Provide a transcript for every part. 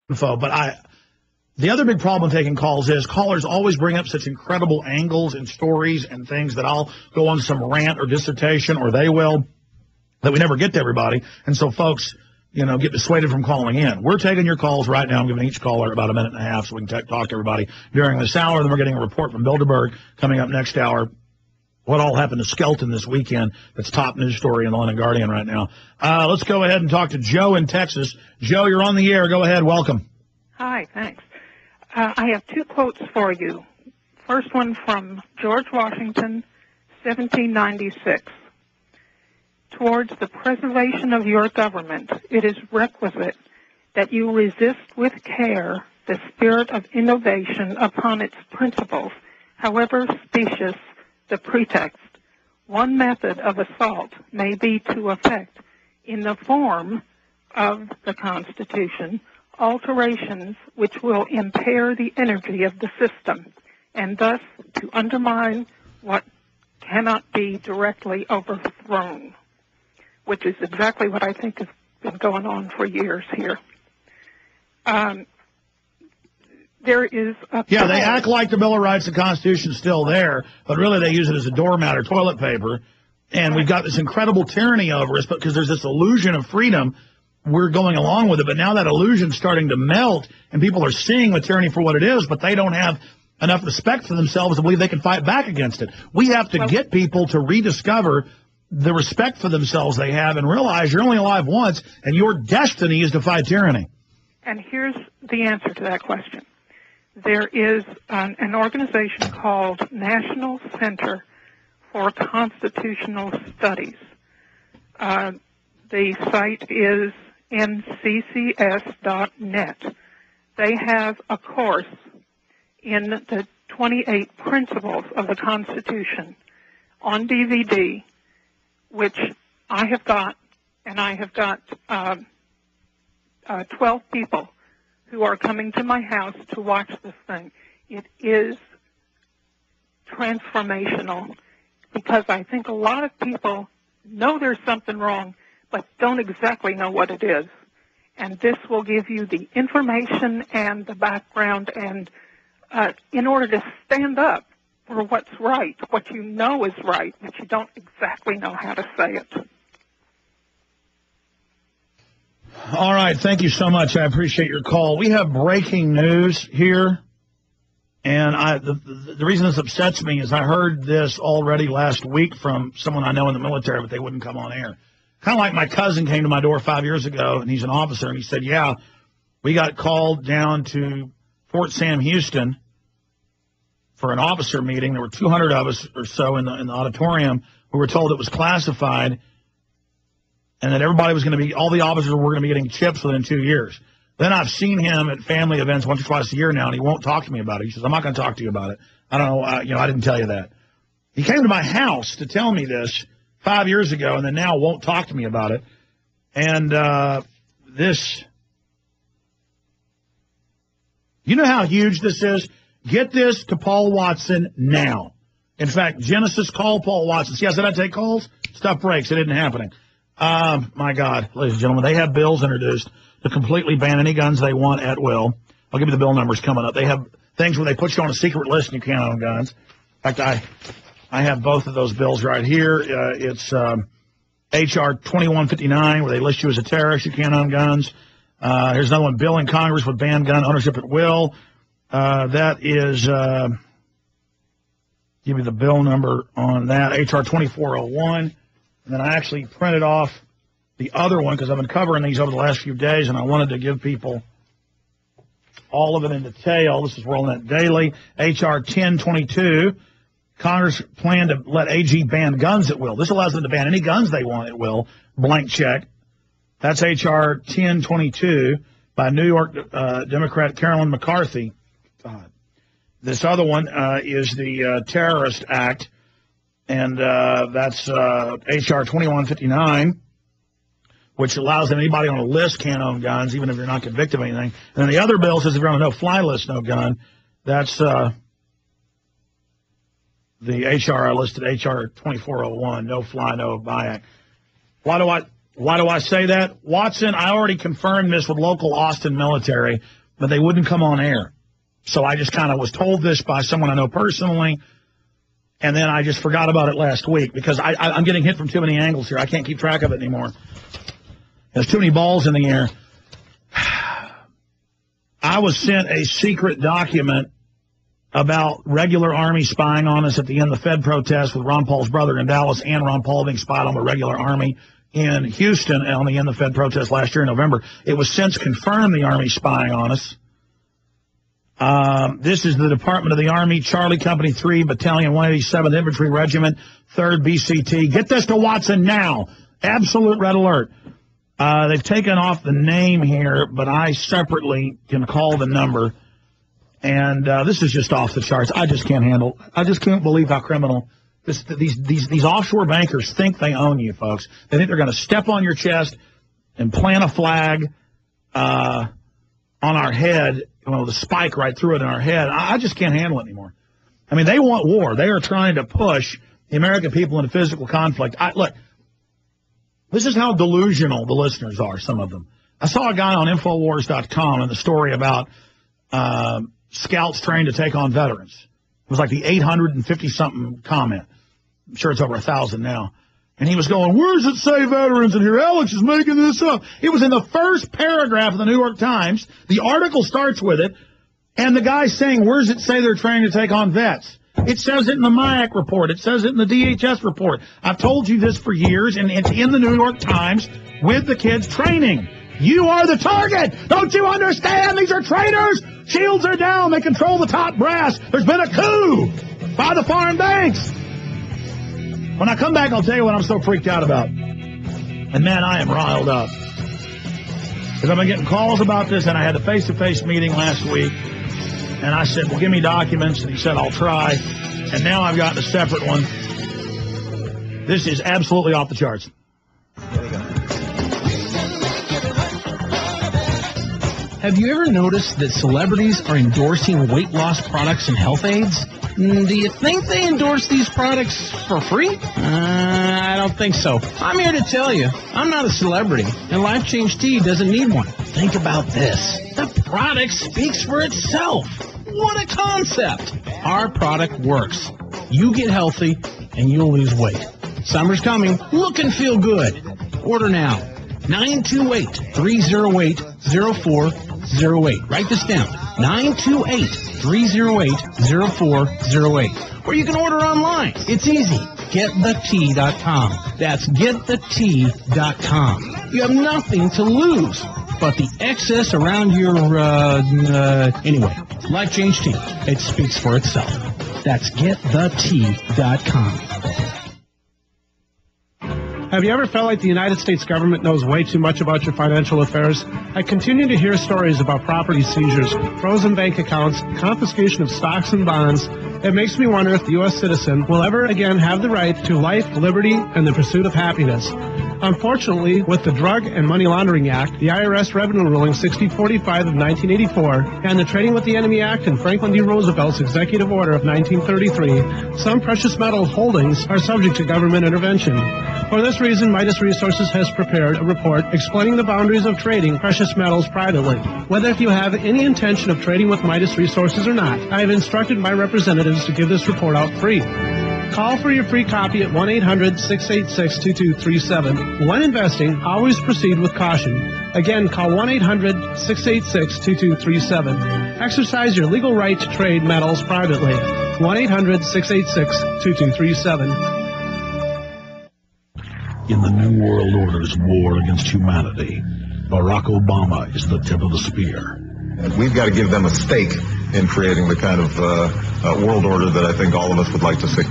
info. But the other big problem with taking calls is callers always bring up such incredible angles and stories and things that I'll go on some rant or dissertation, or they will, that we never get to everybody. And so folks, get dissuaded from calling in. We're taking your calls right now. I'm giving each caller about a minute and a half so we can talk to everybody during this hour. Then we're getting a report from Bilderberg coming up next hour. What all happened to Skelton this weekend? That's top news story in the London Guardian right now. Let's go ahead and talk to Joe in Texas. Joe, you're on the air. Go ahead. Welcome. Hi, thanks. I have two quotes for you. First one from George Washington, 1796. Towards the preservation of your government, it is requisite that you resist with care the spirit of innovation upon its principles, however specious the pretext. One method of assault may be to effect, in the form of the Constitution, alterations which will impair the energy of the system, and thus to undermine what cannot be directly overthrown, which is exactly what I think has been going on for years here. There is a... Yeah, they act like the Bill of Rights and Constitution is still there, but really they use it as a doormat or toilet paper, and we've got this incredible tyranny over us because there's this illusion of freedom. We're going along with it, but now that illusion's starting to melt, and people are seeing the tyranny for what it is, but they don't have enough respect for themselves to believe they can fight back against it. We have to get people to rediscover the respect for themselves they have and realize you're only alive once, and your destiny is to fight tyranny. And here's the answer to that question. There is an organization called National Center for Constitutional Studies. The site is nccs.net. They have a course in the 28 Principles of the Constitution on DVD, which I have got, and I have got 12 people who are coming to my house to watch this thing. It is transformational because I think a lot of people know there's something wrong, but don't exactly know what it is. And this will give you the information and the background, and in order to stand up for what's right, what you know is right, but you don't exactly know how to say it. All right, thank you so much. I appreciate your call. We have breaking news here, and the reason this upsets me is I heard this already last week from someone I know in the military, but they wouldn't come on air. Kind of like my cousin came to my door 5 years ago, and he's an officer, and he said, yeah, we got called down to Fort Sam Houston for an officer meeting. There were 200 of us or so in the auditorium. We were told it was classified, and that everybody was going to be, all the officers were going to be getting chips within 2 years. Then I've seen him at family events once or twice a year now, and he won't talk to me about it. He says, I'm not going to talk to you about it. I don't know, I didn't tell you that. He came to my house to tell me this 5 years ago, and then now won't talk to me about it. And this, you know how huge this is? Get this to Paul Watson now. In fact, Genesis, call Paul Watson. See, I said I'd take calls? Stuff breaks. It isn't happening. My God, ladies and gentlemen, they have bills introduced to completely ban any guns they want at will. I'll give you the bill numbers coming up. They have things where they put you on a secret list and you can't own guns. In fact, I have both of those bills right here. It's H.R. 2159, where they list you as a terrorist. You can't own guns. Here's another one, bill in Congress would ban gun ownership at will. That is, give me the bill number on that, H.R. 2401. And then I actually printed off the other one because I've been covering these over the last few days, and I wanted to give people all of it in detail. This is Rolling It Daily. H.R. 1022. Congress planned to let AG ban guns at will. This allows them to ban any guns they want at will. Blank check. That's H.R. 1022 by New York Democrat Carolyn McCarthy. God. This other one is the Terrorist Act, and that's H.R. 2159, which allows anybody on a list can't own guns, even if you're not convicted of anything. And then the other bill says if you're on a no-fly list, no gun. That's the H.R. I listed, H.R. 2401, no fly, no buy act. Why Why do I say that? Watson, I already confirmed this with local Austin military, but they wouldn't come on air. So I just kind of was told this by someone I know personally, and then I just forgot about it last week because I'm getting hit from too many angles here. I can't keep track of it anymore. There's too many balls in the air. I was sent a secret document about regular Army spying on us at the end of the Fed protest with Ron Paul's brother in Dallas and Ron Paul being spied on by regular Army in Houston on the end of the Fed protest last year in November. It was since confirmed the Army spying on us. This is the Department of the Army, Charlie Company 3, Battalion 187th Infantry Regiment, 3rd BCT. Get this to Watson now. Absolute red alert. They've taken off the name here, but I separately can call the number. And this is just off the charts. I just can't handle. I just can't believe how criminal these offshore bankers think they own you, folks. They think they're going to step on your chest and plant a flag on our head, the spike right through it in our head. I just can't handle it anymore. I mean, they want war. They are trying to push the American people into physical conflict. Look, this is how delusional the listeners are, some of them. I saw a guy on Infowars.com in the story about scouts trained to take on veterans. It was like the 850-something comment. I'm sure it's over 1,000 now. And he was going, where does it say veterans in here? Alex is making this up. It was in the first paragraph of the New York Times. The article starts with it, and the guy's saying, where does it say they're trained to take on vets? It says it in the MIAC report. It says it in the DHS report. I've told you this for years, and it's in the New York Times with the kids training. You are the target. Don't you understand? These are traitors. Shields are down. They control the top brass. There's been a coup by the foreign banks. When I come back, I'll tell you what I'm so freaked out about. And, man, I am riled up. Because I've been getting calls about this, and I had a face-to-face meeting last week. And I said, well, give me documents. And he said, I'll try. And now I've gotten a separate one. This is absolutely off the charts. Have you ever noticed that celebrities are endorsing weight loss products and health aids? Do you think they endorse these products for free? I don't think so. I'm here to tell you, I'm not a celebrity, and Life Change Tea doesn't need one. Think about this. The product speaks for itself. What a concept. Our product works. You get healthy, and you'll lose weight. Summer's coming. Look and feel good. Order now. 928-308-0408. Write this down. 928-308-0408. Or you can order online. It's easy. GetTheTea.com. That's GetTheTea.com. You have nothing to lose but the excess around your, anyway. Life Change Tea. It speaks for itself. That's GetTheTea.com. Have you ever felt like the United States government knows way too much about your financial affairs? I continue to hear stories about property seizures, frozen bank accounts, confiscation of stocks and bonds. It makes me wonder if the U.S. citizen will ever again have the right to life, liberty, and the pursuit of happiness. Unfortunately, with the Drug and Money Laundering Act, the IRS Revenue Ruling 6045 of 1984, and the Trading with the Enemy Act and Franklin D. Roosevelt's Executive Order of 1933, some precious metal holdings are subject to government intervention. For this reason, Midas Resources has prepared a report explaining the boundaries of trading precious metals privately. Whether if you have any intention of trading with Midas Resources or not, I have instructed my representatives to give this report out free. Call for your free copy at 1-800-686-2237. When investing, always proceed with caution. Again, call 1-800-686-2237. Exercise your legal right to trade metals privately. 1-800-686-2237. In the New World Order's war against humanity, Barack Obama is the tip of the spear. We've got to give them a stake in creating the kind of world order that I think all of us would like to see.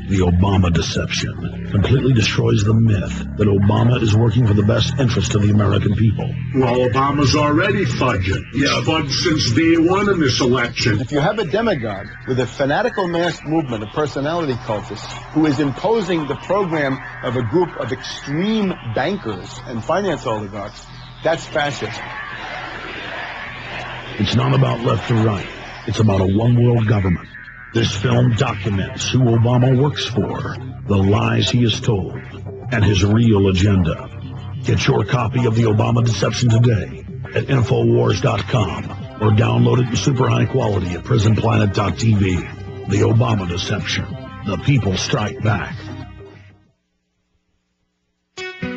The Obama deception completely destroys the myth that Obama is working for the best interest of the American people. Well, Obama's already fudging. He's fudged since day one in this election. If you have a demagogue with a fanatical mass movement of personality cultists who is imposing the program of a group of extreme bankers and finance oligarchs, that's fascism. It's not about left or right. It's about a one-world government. This film documents who Obama works for, the lies he has told, and his real agenda. Get your copy of The Obama Deception today at Infowars.com or download it in super high quality at PrisonPlanet.tv. The Obama Deception. The people strike back.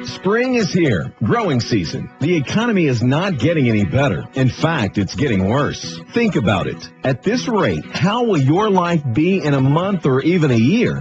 Spring is here, growing season. The economy is not getting any better. In fact, it's getting worse. Think about it. At this rate, how will your life be in a month or even a year?